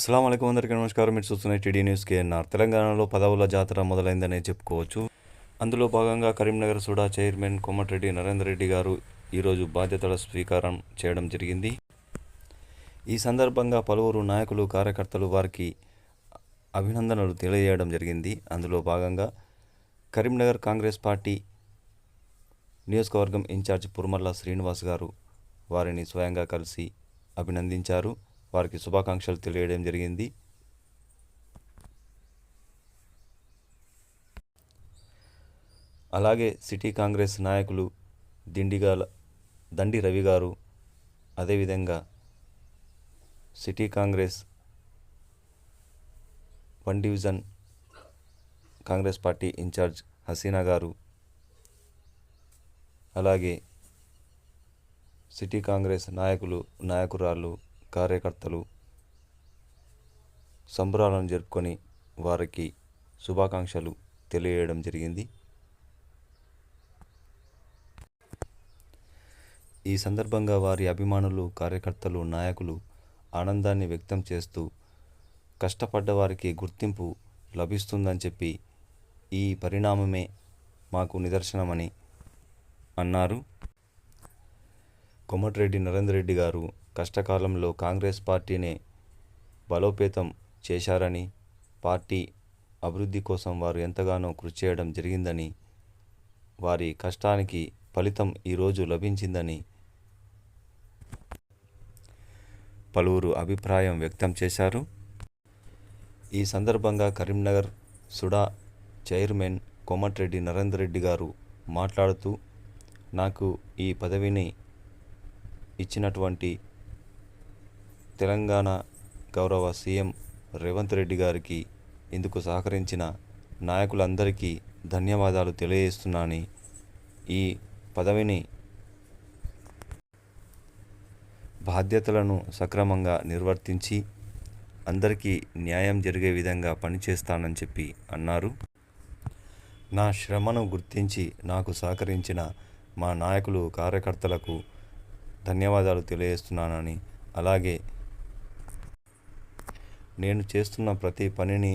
అస్సలాము అలైకుం, అందరికీ నమస్కారం. మీరు చూస్తున్న టీడీ న్యూస్ కేఎన్ఆర్. తెలంగాణలో పదవుల జాతర మొదలైందనే చెప్పుకోవచ్చు. అందులో భాగంగా కరీంనగర్ సుడా చైర్మన్ కోమటిరెడ్డి నరేందర్ రెడ్డి గారు ఈరోజు బాధ్యతల స్వీకారం చేయడం జరిగింది. ఈ సందర్భంగా పలువురు నాయకులు, కార్యకర్తలు వారికి అభినందనలు తెలియజేయడం జరిగింది. అందులో భాగంగా కరీంనగర్ కాంగ్రెస్ పార్టీ నియోజకవర్గం ఇన్ఛార్జ్ పుర్మల్ల శ్రీనివాస్ గారు వారిని స్వయంగా కలిసి అభినందించారు. వారికి శుభాకాంక్షలు తెలియడం జరిగింది. అలాగే సిటీ కాంగ్రెస్ నాయకులు దండి రవి గారు, అదేవిధంగా city Congress 1 division Congress party incharge Haseena గారు, అలాగే సిటీ కాంగ్రెస్ నాయకురాళ్ళు, కార్యకర్తలు సంబరాలను జరుపుకొని వారికి శుభాకాంక్షలు తెలియజేయడం జరిగింది. ఈ సందర్భంగా వారి అభిమానులు, కార్యకర్తలు, నాయకులు ఆనందాన్ని వ్యక్తం చేస్తూ కష్టపడ్డ వారికి గుర్తింపు లభిస్తుందని చెప్పి ఈ పరిణామమే మాకు నిదర్శనమని అన్నారు. కోమటిరెడ్డి నరేందర్ రెడ్డి గారు కష్టకాలంలో కాంగ్రెస్ పార్టీనే బలోపేతం చేశారని, పార్టీ అభివృద్ధి కోసం వారు ఎంతగానో కృషి చేయడం జరిగిందని, వారి కష్టానికి ఫలితం ఈరోజు లభించిందని పలువురు అభిప్రాయం వ్యక్తం చేశారు. ఈ సందర్భంగా కరీంనగర్ సుడా చైర్మన్ కోమటిరెడ్డి నరేందర్ రెడ్డి గారు మాట్లాడుతూ, నాకు ఈ పదవిని ఇచ్చినటువంటి తెలంగాణ గౌరవ సీఎం రేవంత్ రెడ్డి గారికి, ఇందుకు సహకరించిన నాయకులందరికీ ధన్యవాదాలు తెలియజేస్తున్నానని, ఈ పదవిని బాధ్యతలను సక్రమంగా నిర్వర్తించి అందరికీ న్యాయం జరిగే విధంగా పనిచేస్తానని చెప్పి అన్నారు. నా శ్రమను గుర్తించి నాకు సహకరించిన మా నాయకులు, కార్యకర్తలకు ధన్యవాదాలు తెలియజేస్తున్నానని, అలాగే నేను చేస్తున్న ప్రతి పనిని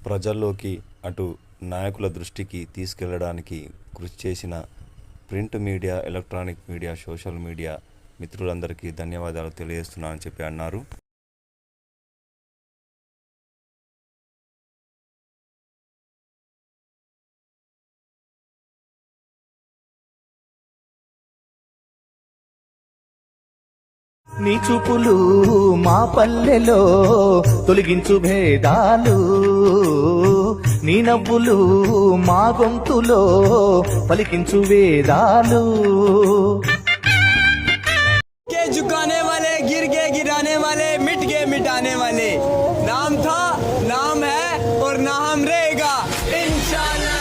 ప్రజల్లోకి, అటు నాయకుల దృష్టికి తీసుకెళ్లడానికి కృషి చేసిన print media, electronic media, social media మిత్రులందరికీ ధన్యవాదాలు తెలియజేస్తున్నానని చెప్పి అన్నారు. నీ చూపులు మా పల్లెలో తొలగించు భేదాలు, నీ నవ్వులు మా గొంతులో పలికించు వేదాలు. के झुकाने वाले, गिर के गिराने वाले, मिट के मिटाने वाले, नाम था, नाम है और नाम रहेगा इंशाल्लाह।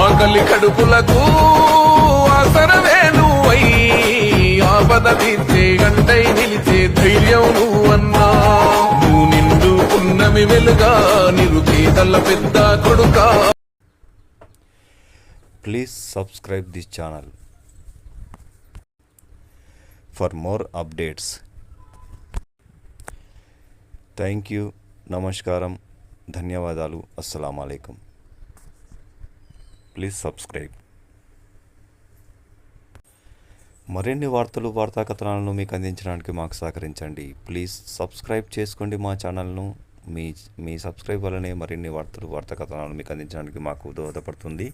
ఆకలి కడుపులకు ఆసరమే నువ్వై, ఆపద తీర్చే గంటై నిలిచే ధైర్యం నువ్వన్నా. నువ్వు నిండు ఉన్నమి వెలుగా, నిరుపేదల పెద్ద కొడుకా. Please subscribe this channel for more updates. Thank you. Namaskaram. ధన్యవాదాలు. అస్సలాము అలైకుం. Please subscribe. మరిన్ని వార్తలు, వార్తా కథనాలను మీకు అందించడానికి మాకు సహకరించండి. ప్లీజ్ సబ్స్క్రైబ్ చేసుకోండి మా ఛానల్ను. మీ సబ్స్క్రైబ్ వల్లనే మరిన్ని వార్తలు, వార్తా కథనాలను మీకు అందించడానికి మాకు దోహదపడుతుంది.